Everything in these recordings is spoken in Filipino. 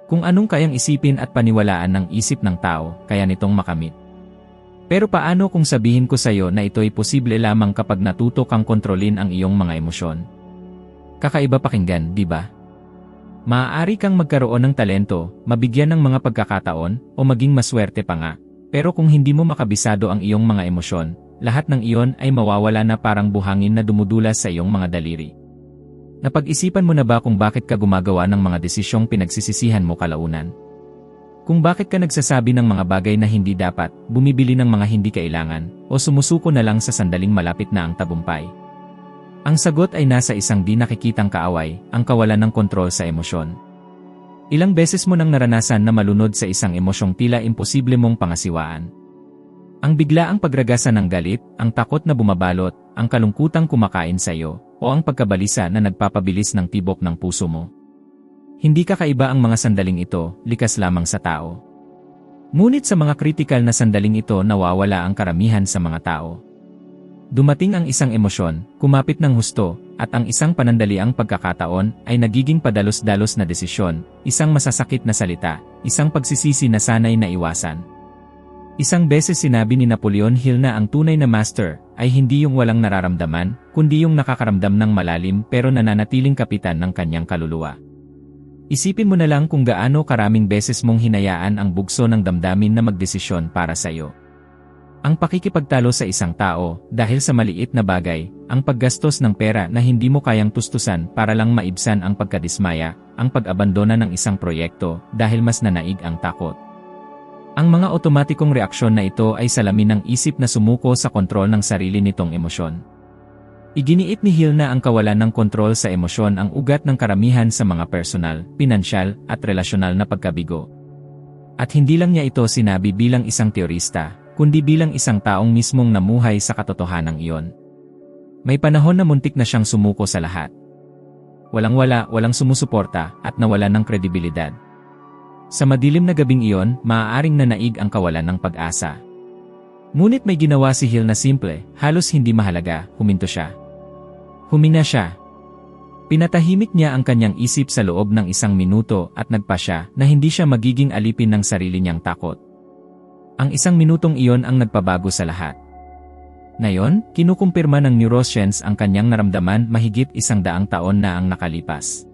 Kung anong kayang isipin at paniwalaan ng isip ng tao, kaya nitong makamit. Pero paano kung sabihin ko sa iyo na ito'y posible lamang kapag natuto kang kontrolin ang iyong mga emosyon? Kakaiba pakinggan, di ba? Maaari kang magkaroon ng talento, mabigyan ng mga pagkakataon, o maging maswerte pa nga. Pero kung hindi mo makabisado ang iyong mga emosyon, lahat ng iyon ay mawawala na parang buhangin na dumudulas sa iyong mga daliri. Napag-isipan mo na ba kung bakit ka gumagawa ng mga desisyong pinagsisisihan mo kalaunan? Kung bakit ka nagsasabi ng mga bagay na hindi dapat, bumibili ng mga hindi kailangan, o sumusuko na lang sa sandaling malapit na ang tagumpay? Ang sagot ay nasa isang di nakikitang kaaway, ang kawalan ng kontrol sa emosyon. Ilang beses mo nang naranasan na malunod sa isang emosyong tila imposible mong pangasiwaan? Ang biglaang pagragasa ng galit, ang takot na bumabalot, ang kalungkutang kumakain sa iyo, o ang pagkabalisa na nagpapabilis ng tibok ng puso mo. Hindi kakaiba ang mga sandaling ito, likas lamang sa tao. Ngunit sa mga kritikal na sandaling ito nawawala ang karamihan sa mga tao. Dumating ang isang emosyon, kumapit ng husto, at ang isang panandaliang pagkakataon ay nagiging padalos-dalos na desisyon, isang masasakit na salita, isang pagsisisi na sanay na iwasan. Isang beses sinabi ni Napoleon Hill na ang tunay na master ay hindi yung walang nararamdaman, kundi yung nakakaramdam ng malalim pero nananatiling kapitan ng kanyang kaluluwa. Isipin mo na lang kung gaano karaming beses mong hinayaan ang bugso ng damdamin na magdesisyon para sa iyo. Ang pakikipagtalo sa isang tao dahil sa maliit na bagay, ang paggastos ng pera na hindi mo kayang tustusan para lang maibsan ang pagkadismaya, ang pag-abandona ng isang proyekto dahil mas nanaig ang takot. Ang mga otomatikong reaksyon na ito ay salamin ng isip na sumuko sa kontrol ng sarili nitong emosyon. Iginiit ni Hill na ang kawalan ng kontrol sa emosyon ang ugat ng karamihan sa mga personal, pinansyal, at relasyonal na pagkabigo. At hindi lang niya ito sinabi bilang isang teorista, kundi bilang isang taong mismong namuhay sa katotohanan iyon. May panahon na muntik na siyang sumuko sa lahat. Walang-wala, walang sumusuporta, at nawalan ng kredibilidad. Sa madilim na gabing iyon, maaaring nanaig ang kawalan ng pag-asa. Ngunit may ginawa si Hill na simple, halos hindi mahalaga, huminto siya. Huminga siya. Pinatahimik niya ang kanyang isip sa loob ng 1 minuto at nagpasya na hindi siya magiging alipin ng sarili niyang takot. Ang 1 minutong iyon ang nagpabago sa lahat. Ngayon, kinukumpirma ng neuroscience ang kanyang naramdaman mahigit 100 taon na ang nakalipas.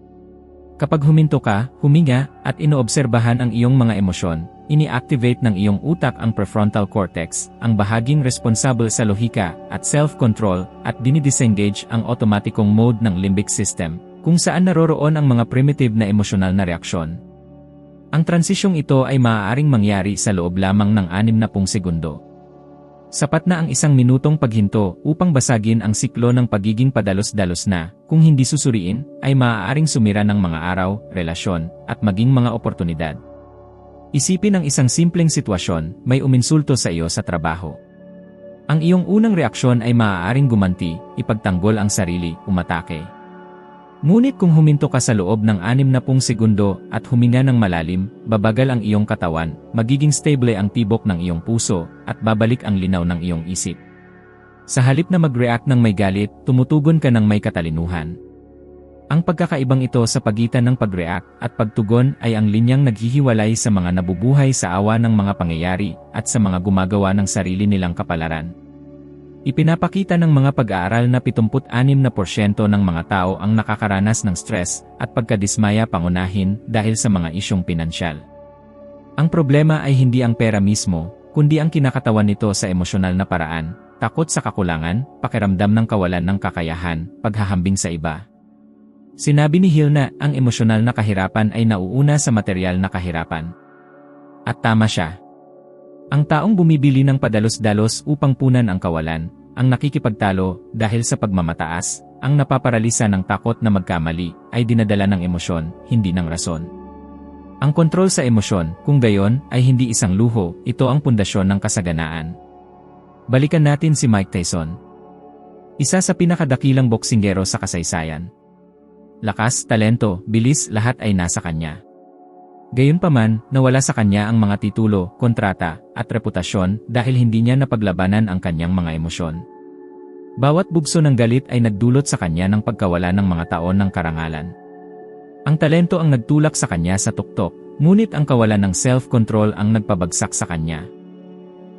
Kapag huminto ka, huminga, at inoobserbahan ang iyong mga emosyon, ini-activate ng iyong utak ang prefrontal cortex, ang bahaging responsable sa lohika at self-control, at dinidisengage ang otomatikong mode ng limbic system, kung saan naroroon ang mga primitive na emosyonal na reaksyon. Ang transisyong ito ay maaaring mangyari sa loob lamang ng 60 segundo. Sapat na ang 1 minutong paghinto upang basagin ang siklo ng pagiging padalos-dalos na, kung hindi susuriin, ay maaaring sumira ng mga araw, relasyon, at maging mga oportunidad. Isipin ang isang simpleng sitwasyon, may uminsulto sa iyo sa trabaho. Ang iyong unang reaksyon ay maaaring gumanti, ipagtanggol ang sarili, umatake. Ngunit kung huminto ka sa loob ng 60 segundo at huminga ng malalim, babagal ang iyong katawan, magiging stable ang tibok ng iyong puso, at babalik ang linaw ng iyong isip. Sa halip na mag-react ng may galit, tumutugon ka ng may katalinuhan. Ang pagkakaibang ito sa pagitan ng pag-react at pagtugon ay ang linyang naghihiwalay sa mga nabubuhay sa awa ng mga pangyayari at sa mga gumagawa ng sarili nilang kapalaran. Ipinapakita ng mga pag-aaral na 76% ng mga tao ang nakakaranas ng stress at pagkadismaya pangunahin dahil sa mga isyong pinansyal. Ang problema ay hindi ang pera mismo, kundi ang kinakatawan nito sa emosyonal na paraan, takot sa kakulangan, pakiramdam ng kawalan ng kakayahan, paghahambing sa iba. Sinabi ni Hill na ang emosyonal na kahirapan ay nauuna sa materyal na kahirapan. At tama siya. Ang taong bumibili ng padalos-dalos upang punan ang kawalan, ang nakikipagtalo dahil sa pagmamataas, ang napaparalisa ng takot na magkamali, ay dinadala ng emosyon, hindi ng rason. Ang kontrol sa emosyon, kung gayon, ay hindi isang luho, ito ang pundasyon ng kasaganaan. Balikan natin si Mike Tyson. Isa sa pinakadakilang boksingero sa kasaysayan. Lakas, talento, bilis, lahat ay nasa kanya. Gayunpaman, nawala sa kanya ang mga titulo, kontrata, at reputasyon dahil hindi niya napaglabanan ang kanyang mga emosyon. Bawat bugso ng galit ay nagdulot sa kanya ng pagkawala ng mga taon ng karangalan. Ang talento ang nagtulak sa kanya sa tuktok, ngunit ang kawalan ng self-control ang nagpabagsak sa kanya.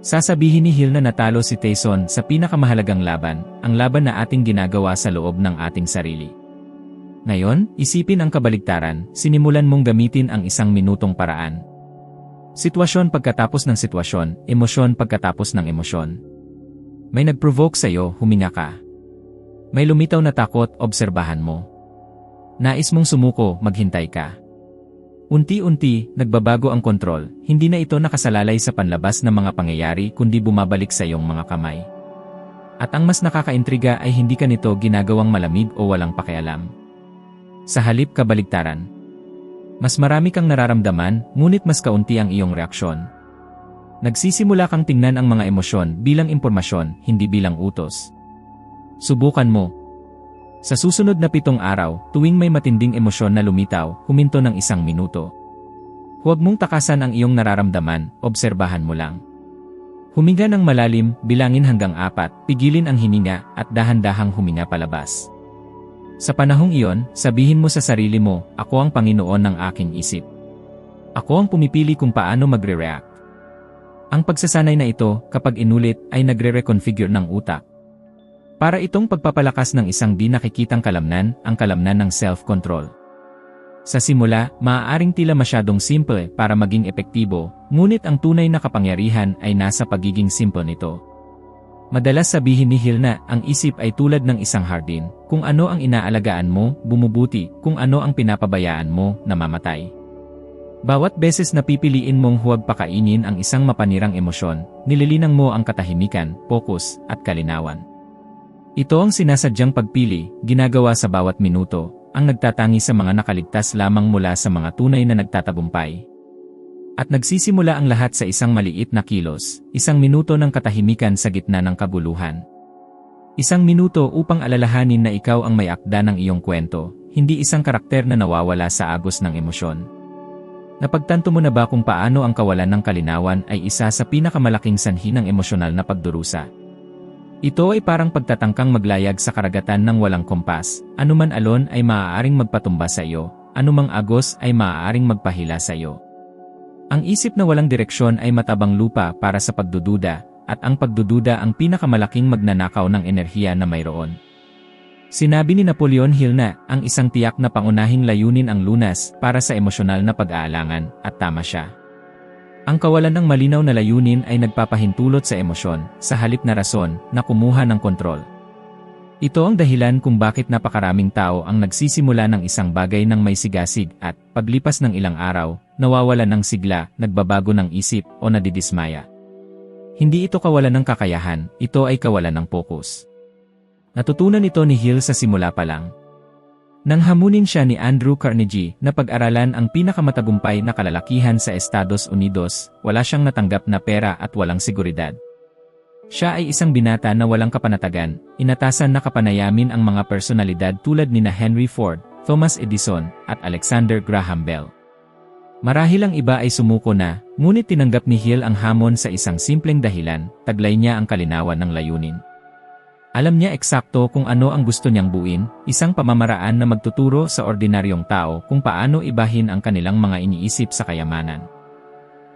Sasabihin ni Hill na natalo si Tyson sa pinakamahalagang laban, ang laban na ating ginagawa sa loob ng ating sarili. Ngayon, isipin ang kabaligtaran, sinimulan mong gamitin ang 1 minutong paraan. Sitwasyon pagkatapos ng sitwasyon, emosyon pagkatapos ng emosyon. May nag-provoke sa'yo, huminga ka. May lumitaw na takot, obserbahan mo. Nais mong sumuko, maghintay ka. Unti-unti, nagbabago ang kontrol, hindi na ito nakasalalay sa panlabas ng mga pangyayari kundi bumabalik sa iyong mga kamay. At ang mas nakakaintriga ay hindi ka nito ginagawang malamig o walang pakialam. Sa halip kabaligtaran. Mas marami kang nararamdaman, ngunit mas kaunti ang iyong reaksyon. Nagsisimula kang tingnan ang mga emosyon bilang impormasyon, hindi bilang utos. Subukan mo. Sa susunod na 7 araw, tuwing may matinding emosyon na lumitaw, huminto ng 1 minuto. Huwag mong takasan ang iyong nararamdaman, obserbahan mo lang. Huminga ng malalim, bilangin hanggang 4, pigilin ang hininga, at dahan-dahang huminga palabas. Sa panahong iyon, sabihin mo sa sarili mo, ako ang Panginoon ng aking isip. Ako ang pumipili kung paano magre-react. Ang pagsasanay na ito, kapag inulit, ay nagre-reconfigure ng utak. Para itong pagpapalakas ng isang di nakikitang kalamnan, ang kalamnan ng self-control. Sa simula, maaaring tila masyadong simple para maging epektibo, ngunit ang tunay na kapangyarihan ay nasa pagiging simple nito. Madalas sabihin ni Hill na ang isip ay tulad ng isang hardin, kung ano ang inaalagaan mo, bumubuti, kung ano ang pinapabayaan mo, namamatay. Bawat beses na pipiliin mong huwag pakainin ang isang mapanirang emosyon, nililinang mo ang katahimikan, focus, at kalinawan. Ito ang sinasadyang pagpili, ginagawa sa bawat minuto, ang nagtatangi sa mga nakaligtas lamang mula sa mga tunay na nagtatagumpay. At nagsisimula ang lahat sa isang maliit na kilos, 1 minuto ng katahimikan sa gitna ng kabuluhan. 1 minuto upang alalahanin na ikaw ang may akda ng iyong kwento, hindi isang karakter na nawawala sa agos ng emosyon. Napagtanto mo na ba kung paano ang kawalan ng kalinawan ay isa sa pinakamalaking sanhi ng emosyonal na pagdurusa? Ito ay parang pagtatangkang maglayag sa karagatan ng walang kompas, anuman alon ay maaaring magpatumba sa iyo, anumang agos ay maaaring magpahila sa iyo. Ang isip na walang direksyon ay matabang lupa para sa pagdududa, at ang pagdududa ang pinakamalaking magnanakaw ng enerhiya na mayroon. Sinabi ni Napoleon Hill na, ang isang tiyak na pangunahing layunin ang lunas para sa emosyonal na pag-aalangan, at tama siya. Ang kawalan ng malinaw na layunin ay nagpapahintulot sa emosyon, sa halip na rason, na kumuha ng kontrol. Ito ang dahilan kung bakit napakaraming tao ang nagsisimula ng isang bagay ng may sigasig at, paglipas ng ilang araw, nawawalan ng sigla, nagbabago ng isip, o nadidismaya. Hindi ito kawalan ng kakayahan, ito ay kawalan ng focus. Natutunan ito ni Hill sa simula pa lang. Nang hamunin siya ni Andrew Carnegie na pag-aralan ang pinakamatagumpay na kalalakihan sa Estados Unidos, wala siyang natanggap na pera at walang seguridad. Siya ay isang binata na walang kapanatagan, inatasan na kapanayamin ang mga personalidad tulad nina Henry Ford, Thomas Edison, at Alexander Graham Bell. Marahil ang iba ay sumuko na, ngunit tinanggap ni Hill ang hamon sa isang simpleng dahilan, taglay niya ang kalinawan ng layunin. Alam niya eksakto kung ano ang gusto niyang buuin, isang pamamaraan na magtuturo sa ordinaryong tao kung paano ibahin ang kanilang mga iniisip sa kayamanan.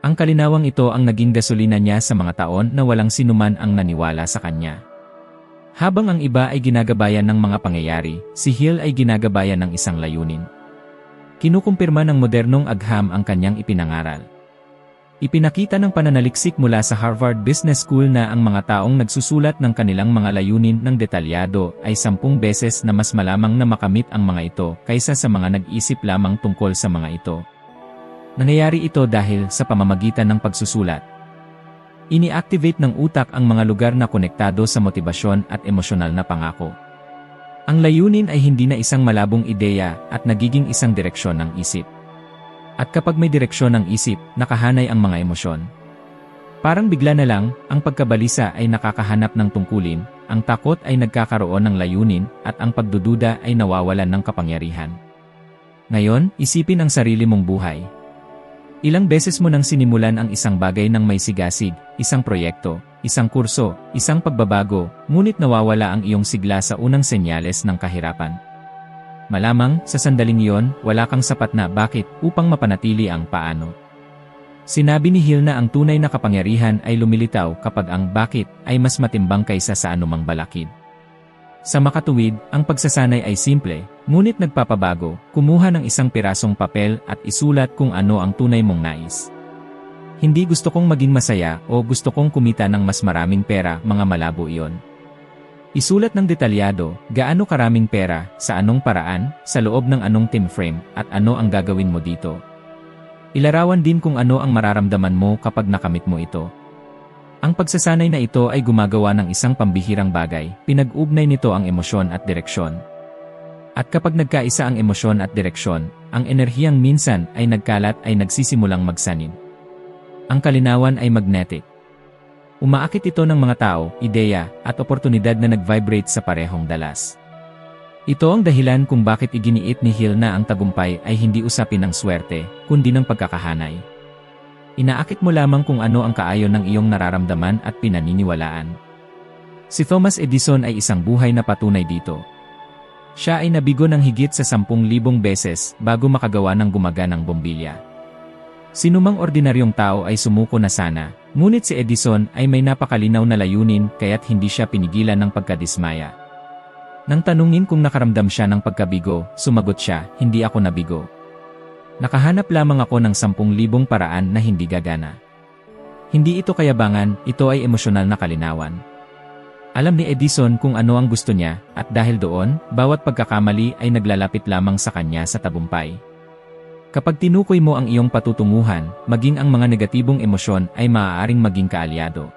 Ang kalinawang ito ang naging gasolina niya sa mga taon na walang sinuman ang naniwala sa kanya. Habang ang iba ay ginagabayan ng mga pangyayari, si Hill ay ginagabayan ng isang layunin. Kinukumpirma ng modernong agham ang kanyang ipinangaral. Ipinakita ng pananaliksik mula sa Harvard Business School na ang mga taong nagsusulat ng kanilang mga layunin ng detalyado ay 10 beses na mas malamang na makamit ang mga ito kaysa sa mga nag-isip lamang tungkol sa mga ito. Nangyayari ito dahil sa pamamagitan ng pagsusulat. Ini-activate ng utak ang mga lugar na konektado sa motibasyon at emosyonal na pangako. Ang layunin ay hindi na isang malabong ideya at nagiging isang direksyon ng isip. At kapag may direksyon ng isip, nakahanay ang mga emosyon. Parang bigla na lang, ang pagkabalisa ay nakakahanap ng tungkulin, ang takot ay nagkakaroon ng layunin, at ang pagdududa ay nawawalan ng kapangyarihan. Ngayon, isipin ang sarili mong buhay. Ilang beses mo nang sinimulan ang isang bagay ng may sigasig, isang proyekto, isang kurso, isang pagbabago, ngunit nawawala ang iyong sigla sa unang senyales ng kahirapan. Malamang, sa sandaling iyon, wala kang sapat na bakit upang mapanatili ang paano. Sinabi ni Hill na ang tunay na kapangyarihan ay lumilitaw kapag ang bakit ay mas matimbang kaysa sa anumang balakid. Sa makatuwid, ang pagsasanay ay simple, ngunit nagpapabago. Kumuha ng isang pirasong papel at isulat kung ano ang tunay mong nais. Hindi gusto kong maging masaya o gusto kong kumita ng mas maraming pera, mga malabo iyon. Isulat ng detalyado, gaano karaming pera, sa anong paraan, sa loob ng anong time frame, at ano ang gagawin mo dito. Ilarawan din kung ano ang mararamdaman mo kapag nakamit mo ito. Ang pagsasanay na ito ay gumagawa ng isang pambihirang bagay, pinag-ugnay nito ang emosyon at direksyon. At kapag nagkaisa ang emosyon at direksyon, ang enerhiyang minsan ay nagkalat ay nagsisimulang magsanib. Ang kalinawan ay magnetic. Umaakit ito ng mga tao, ideya, at oportunidad na nag-vibrate sa parehong dalas. Ito ang dahilan kung bakit iginiit ni Hill na ang tagumpay ay hindi usapin ng swerte, kundi ng pagkakahanay. Inaakit mo lamang kung ano ang kaayon ng iyong nararamdaman at pinaniniwalaan. Si Thomas Edison ay isang buhay na patunay dito. Siya ay nabigo ng higit sa 10,000 beses bago makagawa ng gumaganang bombilya. Sinumang ordinaryong tao ay sumuko na sana, ngunit si Edison ay may napakalinaw na layunin kaya't hindi siya pinigilan ng pagkadismaya. Nang tanungin kung nakaramdam siya ng pagkabigo, sumagot siya, hindi ako nabigo. Nakahanap lamang ako ng 10,000 paraan na hindi gagana. Hindi ito kayabangan, ito ay emosyonal na kalinawan. Alam ni Edison kung ano ang gusto niya, at dahil doon, bawat pagkakamali ay naglalapit lamang sa kanya sa tagumpay. Kapag tinukoy mo ang iyong patutunguhan, maging ang mga negatibong emosyon ay maaaring maging kaalyado.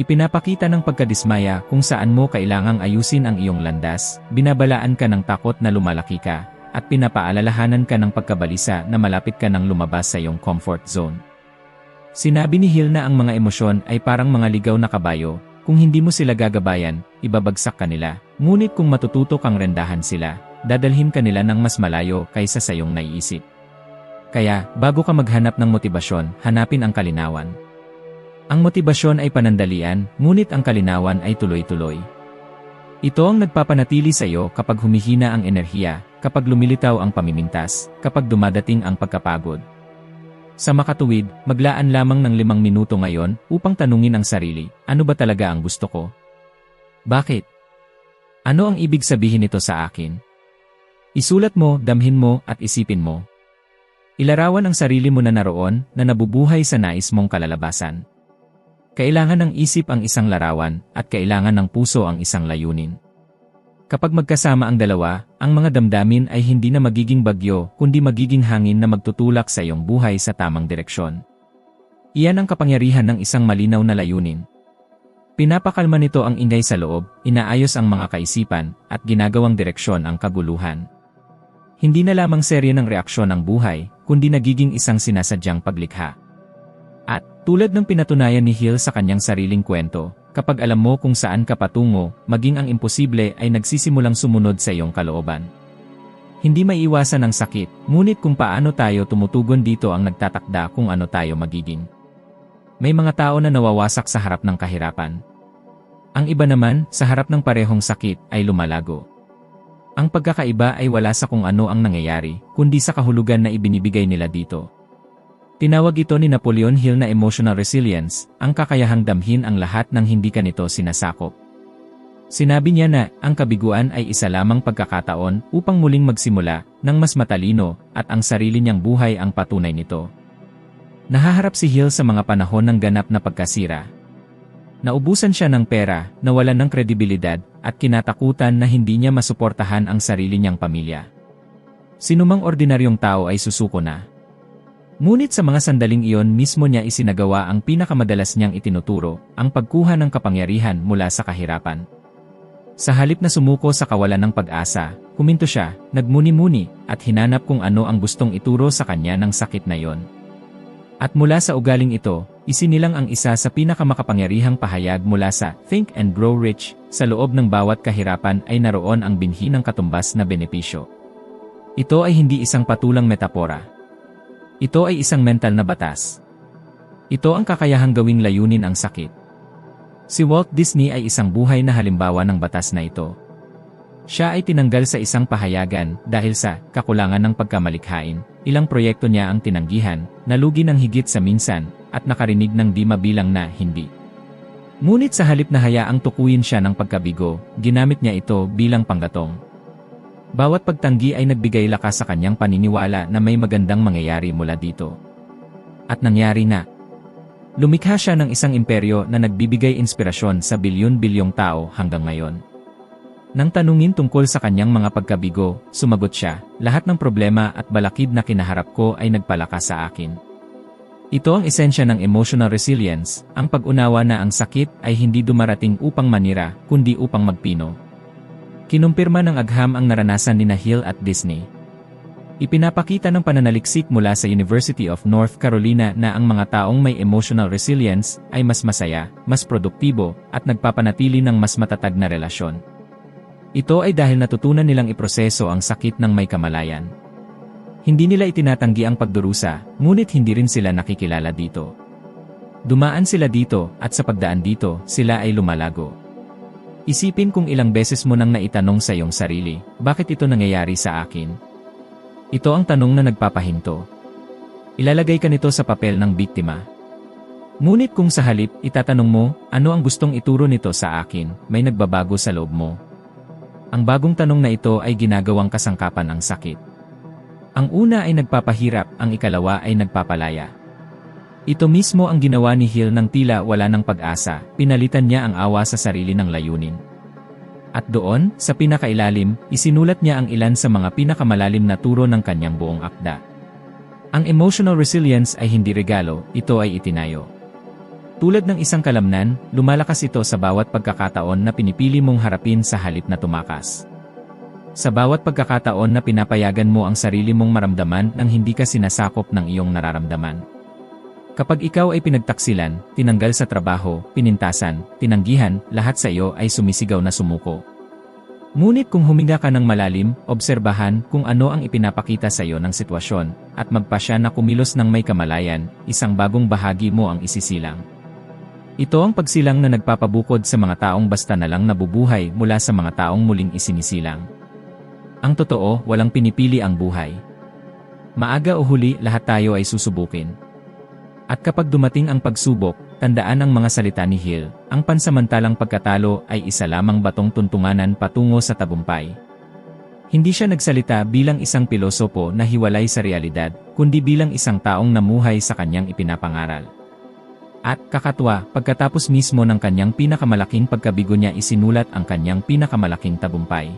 Ipinapakita ng pagkadismaya kung saan mo kailangang ayusin ang iyong landas, binabalaan ka ng takot na lumalaki ka, at pinapaalalahanan ka ng pagkabalisa na malapit ka nang lumabas sa iyong comfort zone. Sinabi ni Hill na ang mga emosyon ay parang mga ligaw na kabayo, kung hindi mo sila gagabayan, ibabagsak ka nila, ngunit kung matututo kang rendahan sila, dadalhin ka nila ng mas malayo kaysa sa iyong naiisip. Kaya, bago ka maghanap ng motibasyon, hanapin ang kalinawan. Ang motibasyon ay panandalian, ngunit ang kalinawan ay tuloy-tuloy. Ito ang nagpapanatili sa iyo kapag humihina ang enerhiya, kapag lumilitaw ang pamimintas, kapag dumadating ang pagkapagod. Sa makatuwid, maglaan lamang ng 5 minuto ngayon upang tanungin ang sarili, ano ba talaga ang gusto ko? Bakit? Ano ang ibig sabihin nito sa akin? Isulat mo, damhin mo, at isipin mo. Ilarawan ang sarili mo na naroon, na nabubuhay sa nais mong kalalabasan. Kailangan ng isip ang isang larawan, at kailangan ng puso ang isang layunin. Kapag magkasama ang dalawa, ang mga damdamin ay hindi na magiging bagyo, kundi magiging hangin na magtutulak sa iyong buhay sa tamang direksyon. Iyan ang kapangyarihan ng isang malinaw na layunin. Pinapakalma nito ang ingay sa loob, inaayos ang mga kaisipan, at ginagawang direksyon ang kaguluhan. Hindi na lamang serye ng reaksyon ang buhay, kundi nagiging isang sinasadyang paglikha. At, tulad ng pinatunayan ni Hill sa kanyang sariling kwento, kapag alam mo kung saan ka patungo, maging ang imposible ay nagsisimulang sumunod sa iyong kalooban. Hindi maiiwasan ang sakit, ngunit kung paano tayo tumutugon dito ang nagtatakda kung ano tayo magiging. May mga tao na nawawasak sa harap ng kahirapan. Ang iba naman, sa harap ng parehong sakit, ay lumalago. Ang pagkakaiba ay wala sa kung ano ang nangyayari, kundi sa kahulugan na ibinibigay nila dito. Tinawag ito ni Napoleon Hill na emotional resilience, ang kakayahang damhin ang lahat ng hindi ka nito sinasakop. Sinabi niya na, ang kabiguan ay isa lamang pagkakataon upang muling magsimula, ng mas matalino, at ang sarili niyang buhay ang patunay nito. Nahaharap si Hill sa mga panahon ng ganap na pagkasira. Naubusan siya ng pera, nawalan ng kredibilidad, at kinatakutan na hindi niya masuportahan ang sarili niyang pamilya. Sinumang ordinaryong tao ay susuko na. Ngunit sa mga sandaling iyon mismo niya isinagawa ang pinakamadalas niyang itinuturo, ang pagkuha ng kapangyarihan mula sa kahirapan. Sa halip na sumuko sa kawalan ng pag-asa, huminto siya, nagmuni-muni, at hinanap kung ano ang gustong ituro sa kanya ng sakit na iyon. At mula sa ugaling ito, isinilang ang isa sa pinakamakapangyarihang pahayag mula sa Think and Grow Rich, sa loob ng bawat kahirapan ay naroon ang binhi ng katumbas na benepisyo. Ito ay hindi isang patulang metapora. Ito ay isang mental na batas. Ito ang kakayahang gawing layunin ang sakit. Si Walt Disney ay isang buhay na halimbawa ng batas na ito. Siya ay tinanggal sa isang pahayagan dahil sa kakulangan ng pagkamalikhain. Ilang proyekto niya ang tinanggihan, nalugi ng higit sa minsan, at nakarinig ng di mabilang na hindi. Ngunit sa halip na hayaang tukuyin siya ng pagkabigo, ginamit niya ito bilang panggatong. Bawat pagtanggi ay nagbigay lakas sa kanyang paniniwala na may magandang mangyayari mula dito. At nangyari na. Lumikha siya ng isang imperyo na nagbibigay inspirasyon sa bilyon-bilyong tao hanggang ngayon. Nang tanungin tungkol sa kanyang mga pagkabigo, sumagot siya, lahat ng problema at balakid na kinaharap ko ay nagpalakas sa akin. Ito ang esensya ng emotional resilience, ang pag-unawa na ang sakit ay hindi dumarating upang manira, kundi upang magpino. Kinumpirma ng agham ang naranasan ni Hill at Disney. Ipinapakita ng pananaliksik mula sa University of North Carolina na ang mga taong may emotional resilience ay mas masaya, mas produktibo, at nagpapanatili ng mas matatag na relasyon. Ito ay dahil natutunan nilang iproseso ang sakit ng may kamalayan. Hindi nila itinatanggi ang pagdurusa, ngunit hindi rin sila nakikilala dito. Dumaan sila dito, at sa pagdaan dito, sila ay lumalago. Isipin kung ilang beses mo nang naitanong sa iyong sarili, bakit ito nangyayari sa akin? Ito ang tanong na nagpapahinto. Ilalagay ka nito sa papel ng biktima. Ngunit kung sa halip, itatanong mo, ano ang gustong ituro nito sa akin, may nagbabago sa loob mo. Ang bagong tanong na ito ay ginagawang kasangkapan ng sakit. Ang una ay nagpapahirap, ang ikalawa ay nagpapalaya. Ito mismo ang ginawa ni Hill nang tila wala ng pag-asa, pinalitan niya ang awa sa sarili ng layunin. At doon, sa pinakailalim, isinulat niya ang ilan sa mga pinakamalalim na turo ng kanyang buong akda. Ang emotional resilience ay hindi regalo, ito ay itinayo. Tulad ng isang kalamnan, lumalakas ito sa bawat pagkakataon na pinipili mong harapin sa halip na tumakas. Sa bawat pagkakataon na pinapayagan mo ang sarili mong maramdaman nang hindi ka sinasakop ng iyong nararamdaman. Kapag ikaw ay pinagtaksilan, tinanggal sa trabaho, pinintasan, tinanggihan, lahat sa iyo ay sumisigaw na sumuko. Ngunit kung huminga ka ng malalim, obserbahan kung ano ang ipinapakita sa iyo ng sitwasyon, at magpasya na kumilos ng may kamalayan, isang bagong bahagi mo ang isisilang. Ito ang pagsilang na nagpapabukod sa mga taong basta na lang nabubuhay mula sa mga taong muling isinisilang. Ang totoo, walang pinipili ang buhay. Maaga o huli, lahat tayo ay susubukin. At kapag dumating ang pagsubok, tandaan ang mga salita ni Hill, ang pansamantalang pagkatalo ay isa lamang batong tuntunganan patungo sa tagumpay. Hindi siya nagsalita bilang isang pilosopo na hiwalay sa realidad, kundi bilang isang taong namuhay sa kanyang ipinapangaral. At kakatwa, pagkatapos mismo ng kanyang pinakamalaking pagkabigo niya isinulat ang kanyang pinakamalaking tagumpay.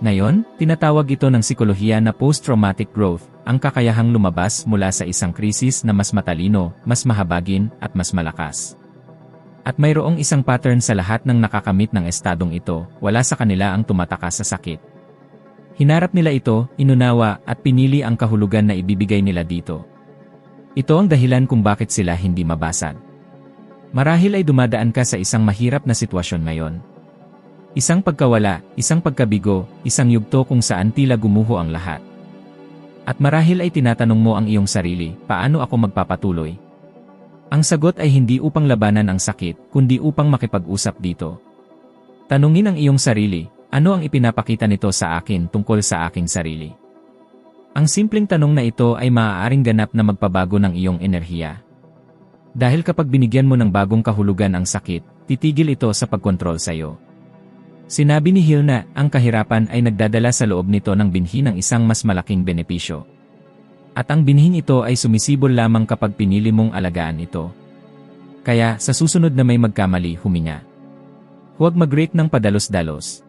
Ngayon, tinatawag ito ng psikolohiya na post-traumatic growth, ang kakayahang lumabas mula sa isang krisis na mas matalino, mas mahabagin, at mas malakas. At mayroong isang pattern sa lahat ng nakakamit ng estadong ito, wala sa kanila ang tumatakas sa sakit. Hinarap nila ito, inunawa, at pinili ang kahulugan na ibibigay nila dito. Ito ang dahilan kung bakit sila hindi mabasag. Marahil ay dumadaan ka sa isang mahirap na sitwasyon ngayon. Isang pagkawala, isang pagkabigo, isang yugto kung saan tila gumuho ang lahat. At marahil ay tinatanong mo ang iyong sarili, paano ako magpapatuloy? Ang sagot ay hindi upang labanan ang sakit, kundi upang makipag-usap dito. Tanungin ang iyong sarili, ano ang ipinapakita nito sa akin tungkol sa aking sarili? Ang simpleng tanong na ito ay maaaring ganap na magpabago ng iyong enerhiya. Dahil kapag binigyan mo ng bagong kahulugan ang sakit, titigil ito sa pagkontrol sa iyo. Sinabi ni Hill na ang kahirapan ay nagdadala sa loob nito ng binhi ng isang mas malaking benepisyo. At ang binhing ito ay sumisibol lamang kapag pinili mong alagaan ito. Kaya sa susunod na may magkamali, huminga. Huwag mag-rake ng padalos-dalos.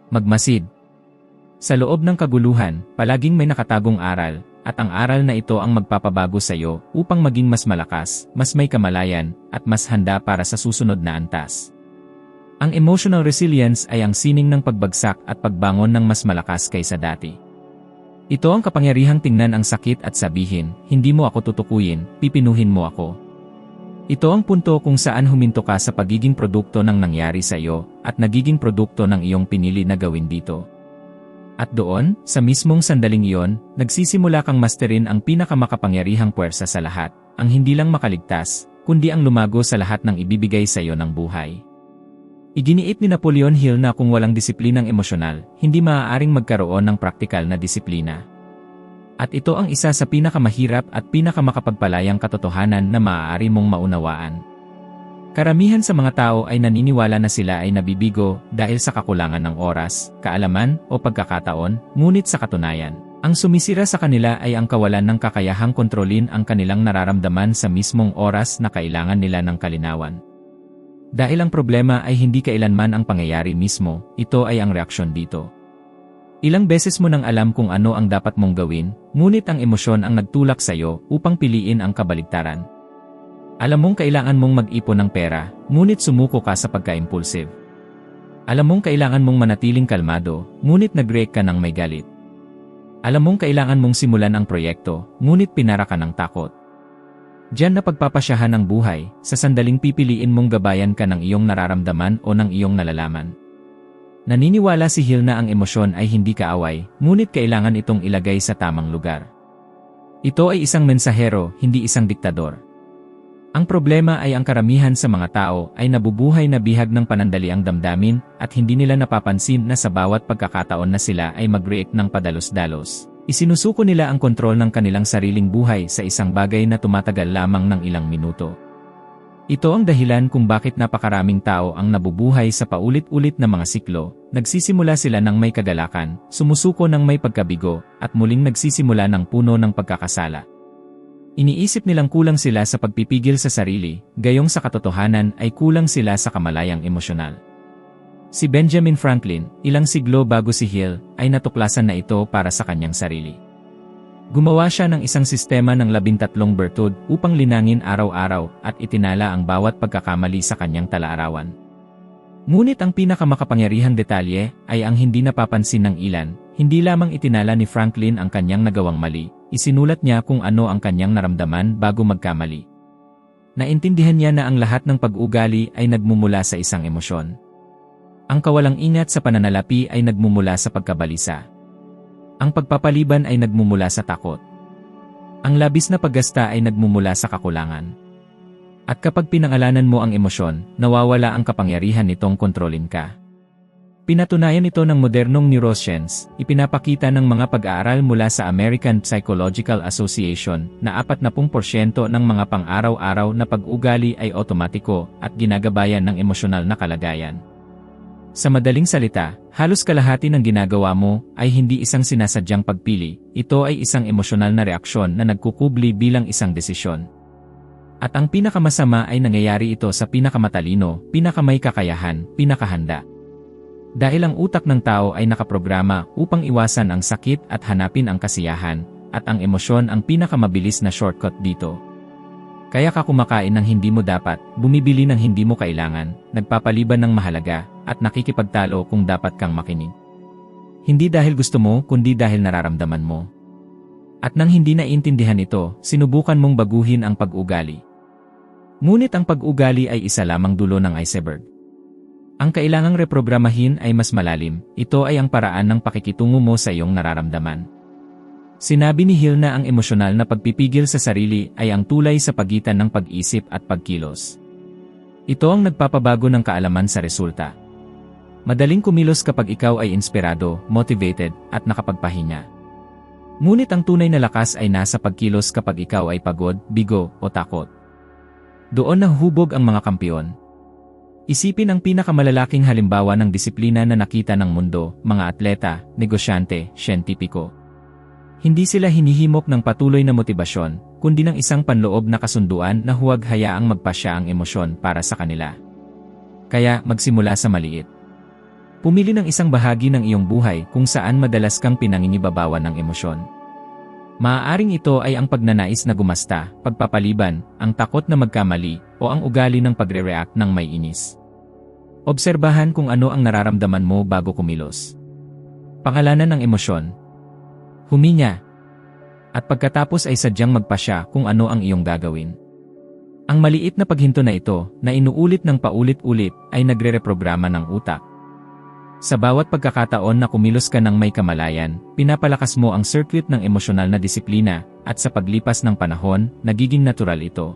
Magmasid. Sa loob ng kaguluhan, palaging may nakatagong aral, at ang aral na ito ang magpapabago sa iyo upang maging mas malakas, mas may kamalayan, at mas handa para sa susunod na antas. Ang emotional resilience ay ang sining ng pagbagsak at pagbangon ng mas malakas kaysa dati. Ito ang kapangyarihang tingnan ang sakit at sabihin, hindi mo ako tutukuyin, pipinuhin mo ako. Ito ang punto kung saan huminto ka sa pagiging produkto ng nangyari sa iyo at nagiging produkto ng iyong pinili na gawin dito. At doon, sa mismong sandaling iyon, nagsisimula kang masterin ang pinakamakapangyarihang puwersa sa lahat, ang hindi lang makaligtas, kundi ang lumago sa lahat ng ibibigay sa iyo ng buhay. Iginiit ni Napoleon Hill na kung walang disiplinang emosyonal, hindi maaaring magkaroon ng praktikal na disiplina. At ito ang isa sa pinakamahirap at pinakamakapagpalayang katotohanan na maaari mong maunawaan. Karamihan sa mga tao ay naniniwala na sila ay nabibigo dahil sa kakulangan ng oras, kaalaman o pagkakataon, ngunit sa katunayan, ang sumisira sa kanila ay ang kawalan ng kakayahang kontrolin ang kanilang nararamdaman sa mismong oras na kailangan nila ng kalinawan. Dahil ang problema ay hindi kailanman ang pangyayari mismo, ito ay ang reaksyon dito. Ilang beses mo nang alam kung ano ang dapat mong gawin, ngunit ang emosyon ang nagtulak sa iyo upang piliin ang kabaligtaran. Alam mong kailangan mong mag-ipon ng pera, ngunit sumuko ka sa pagka-impulsive. Alam mong kailangan mong manatiling kalmado, ngunit nag-react ka ng may galit. Alam mong kailangan mong simulan ang proyekto, ngunit pinara ka ng takot. Diyan na pagpapasyahan ang buhay, sa sandaling pipiliin mong gabayan ka ng iyong nararamdaman o ng iyong nalalaman. Naniniwala si Hill na ang emosyon ay hindi kaaway, ngunit kailangan itong ilagay sa tamang lugar. Ito ay isang mensahero, hindi isang diktador. Ang problema ay ang karamihan sa mga tao ay nabubuhay na bihag ng panandaliang damdamin at hindi nila napapansin na sa bawat pagkakataon na sila ay mag-react ng padalos-dalos. Isinusuko nila ang kontrol ng kanilang sariling buhay sa isang bagay na tumatagal lamang ng ilang minuto. Ito ang dahilan kung bakit napakaraming tao ang nabubuhay sa paulit-ulit na mga siklo, nagsisimula sila ng may kagalakan, sumusuko ng may pagkabigo, at muling nagsisimula ng puno ng pagkakasala. Iniisip nilang kulang sila sa pagpipigil sa sarili, gayong sa katotohanan ay kulang sila sa kamalayang emosyonal. Si Benjamin Franklin, ilang siglo bago si Hill, ay natuklasan na ito para sa kanyang sarili. Gumawa siya ng isang sistema ng 13 bertud upang linangin araw-araw at itinala ang bawat pagkakamali sa kanyang tala-arawan. Ngunit ang pinakamakapangyarihang detalye ay ang hindi napapansin ng ilan, hindi lamang itinala ni Franklin ang kanyang nagawang mali, isinulat niya kung ano ang kanyang naramdaman bago magkamali. Naintindihan niya na ang lahat ng pag-ugali ay nagmumula sa isang emosyon. Ang kawalang ingat sa pananalapi ay nagmumula sa pagkabalisa. Ang pagpapaliban ay nagmumula sa takot. Ang labis na paggasta ay nagmumula sa kakulangan. At kapag pinangalanan mo ang emosyon, nawawala ang kapangyarihan nitong kontrolin ka. Pinatunayan ito ng modernong neuroscience, ipinapakita ng mga pag-aaral mula sa American Psychological Association na 40% ng mga pang-araw-araw na pag-ugali ay otomatiko at ginagabayan ng emosyonal na kalagayan. Sa madaling salita, halos kalahati ng ginagawa mo ay hindi isang sinasadyang pagpili, ito ay isang emosyonal na reaksyon na nagkukubli bilang isang desisyon. At ang pinakamasama ay nangyayari ito sa pinakamatalino, pinakamay kakayahan, pinakahanda. Dahil ang utak ng tao ay nakaprograma upang iwasan ang sakit at hanapin ang kasiyahan, at ang emosyon ang pinakamabilis na shortcut dito. Kaya ka kumakain ng hindi mo dapat, bumibili ng hindi mo kailangan, nagpapaliban ng mahalaga, at nakikipagtalo kung dapat kang makinig. Hindi dahil gusto mo, kundi dahil nararamdaman mo. At nang hindi naiintindihan ito, sinubukan mong baguhin ang pag-ugali. Ngunit ang pag-ugali ay isa lamang dulo ng iceberg. Ang kailangang reprogramahin ay mas malalim, ito ay ang paraan ng pakikitungo mo sa iyong nararamdaman. Sinabi ni Hill na ang emosyonal na pagpipigil sa sarili ay ang tulay sa pagitan ng pag-isip at pagkilos. Ito ang nagpapabago ng kaalaman sa resulta. Madaling kumilos kapag ikaw ay inspirado, motivated, at nakapagpahinga. Ngunit ang tunay na lakas ay nasa pagkilos kapag ikaw ay pagod, bigo, o takot. Doon nahuhubog ang mga kampiyon. Isipin ang pinakamalalaking halimbawa ng disiplina na nakita ng mundo, mga atleta, negosyante, siyentipiko. Hindi sila hinihimok ng patuloy na motibasyon, kundi ng isang panloob na kasunduan na huwag hayaang magpasya ang emosyon para sa kanila. Kaya, magsimula sa maliit. Pumili ng isang bahagi ng iyong buhay kung saan madalas kang pinanginibabawan ng emosyon. Maaaring ito ay ang pagnanais na gumasta, pagpapaliban, ang takot na magkamali, o ang ugali ng pagre-react ng may inis. Obserbahan kung ano ang nararamdaman mo bago kumilos. Pangalanan ng emosyon. Huminga. At pagkatapos ay sadyang magpasya kung ano ang iyong gagawin. Ang maliit na paghinto na ito, na inuulit ng paulit-ulit, ay nagre-reprograma ng utak. Sa bawat pagkakataon na kumilos ka ng may kamalayan, pinapalakas mo ang circuit ng emosyonal na disiplina, at sa paglipas ng panahon, nagiging natural ito.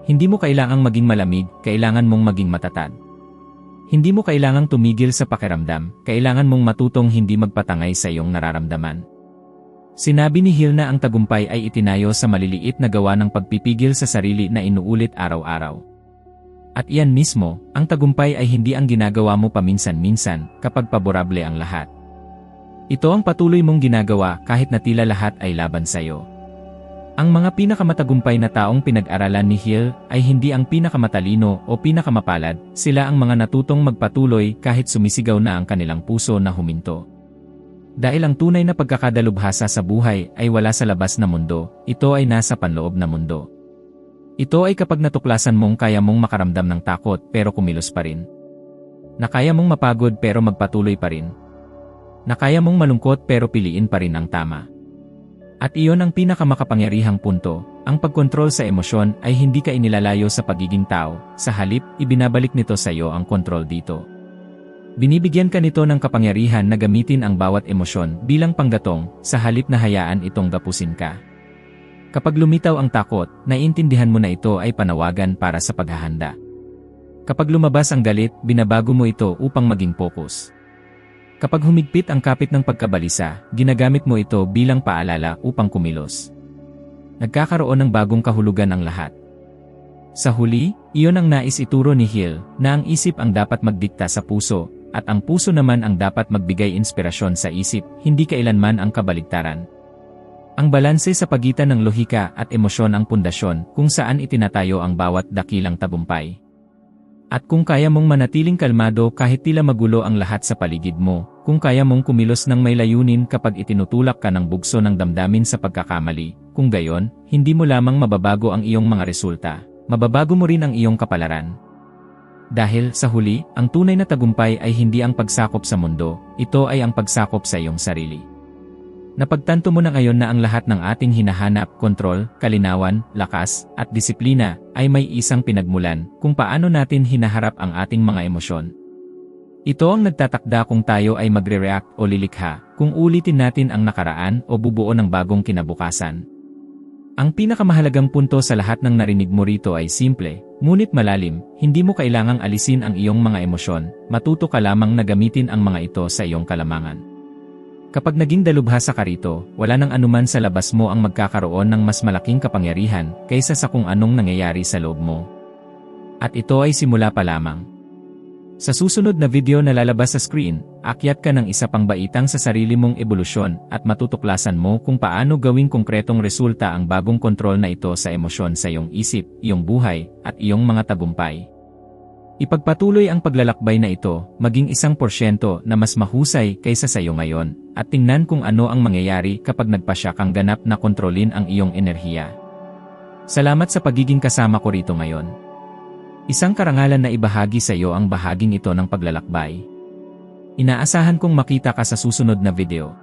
Hindi mo kailangang maging malamig, kailangan mong maging matatag. Hindi mo kailangang tumigil sa pakiramdam, kailangan mong matutong hindi magpatangay sa iyong nararamdaman. Sinabi ni Hill na ang tagumpay ay itinayo sa maliliit na gawa ng pagpipigil sa sarili na inuulit araw-araw. At iyan mismo, ang tagumpay ay hindi ang ginagawa mo paminsan-minsan kapag paborable ang lahat. Ito ang patuloy mong ginagawa kahit na tila lahat ay laban sa iyo. Ang mga pinakamatagumpay na taong pinag-aralan ni Hill ay hindi ang pinakamatalino o pinakamapalad, sila ang mga natutong magpatuloy kahit sumisigaw na ang kanilang puso na huminto. Dahil ang tunay na pagkakadalubhasa sa buhay ay wala sa labas na mundo, ito ay nasa panloob na mundo. Ito ay kapag natuklasan mong kaya mong makaramdam ng takot pero kumilos pa rin. Na kaya mong mapagod pero magpatuloy pa rin. Na kaya mong malungkot pero piliin pa rin ang tama. At iyon ang pinakamakapangyarihang punto, ang pagkontrol sa emosyon ay hindi ka inilalayo sa pagiging tao, sa halip, ibinabalik nito sa iyo ang kontrol dito. Binibigyan ka nito ng kapangyarihan na gamitin ang bawat emosyon bilang panggatong, sa halip na hayaan itong gapusin ka. Kapag lumitaw ang takot, naiintindihan mo na ito ay panawagan para sa paghahanda. Kapag lumabas ang galit, binabago mo ito upang maging focus. Kapag humigpit ang kapit ng pagkabalisa, ginagamit mo ito bilang paalala upang kumilos. Nagkakaroon ng bagong kahulugan ang lahat. Sa huli, iyon ang nais ituro ni Hill, na ang isip ang dapat magdikta sa puso, at ang puso naman ang dapat magbigay inspirasyon sa isip, hindi kailanman ang kabaligtaran. Ang balanse sa pagitan ng lohika at emosyon ang pundasyon kung saan itinatayo ang bawat dakilang tagumpay. At kung kaya mong manatiling kalmado kahit tila magulo ang lahat sa paligid mo, kung kaya mong kumilos ng may layunin kapag itinutulak ka ng bugso ng damdamin sa pagkakamali, kung gayon, hindi mo lamang mababago ang iyong mga resulta, mababago mo rin ang iyong kapalaran. Dahil, sa huli, ang tunay na tagumpay ay hindi ang pagsakop sa mundo, ito ay ang pagsakop sa iyong sarili. Napagtanto mo na ngayon na ang lahat ng ating hinahanap, kontrol, kalinawan, lakas, at disiplina, ay may isang pinagmulan kung paano natin hinaharap ang ating mga emosyon. Ito ang nagtatakda kung tayo ay magre-react o lilikha, kung ulitin natin ang nakaraan o bubuo ng bagong kinabukasan. Ang pinakamahalagang punto sa lahat ng narinig mo rito ay simple, ngunit malalim, hindi mo kailangang alisin ang iyong mga emosyon, matuto ka lamang na gamitin ang mga ito sa iyong kalamangan. Kapag naging dalubhasa ka rito, wala nang anuman sa labas mo ang magkakaroon ng mas malaking kapangyarihan kaysa sa kung anong nangyayari sa loob mo. At ito ay simula pa lamang. Sa susunod na video na lalabas sa screen, akyat ka ng isa pang baitang sa sarili mong ebolusyon at matutuklasan mo kung paano gawing konkretong resulta ang bagong kontrol na ito sa emosyon sa iyong isip, iyong buhay, at iyong mga tagumpay. Ipagpatuloy ang paglalakbay na ito, maging 1% na mas mahusay kaysa sa iyo ngayon, at tingnan kung ano ang mangyayari kapag nagpasya kang ganap na kontrolin ang iyong enerhiya. Salamat sa pagiging kasama ko rito ngayon. Isang karangalan na ibahagi sa iyo ang bahaging ito ng paglalakbay. Inaasahan kong makita ka sa susunod na video.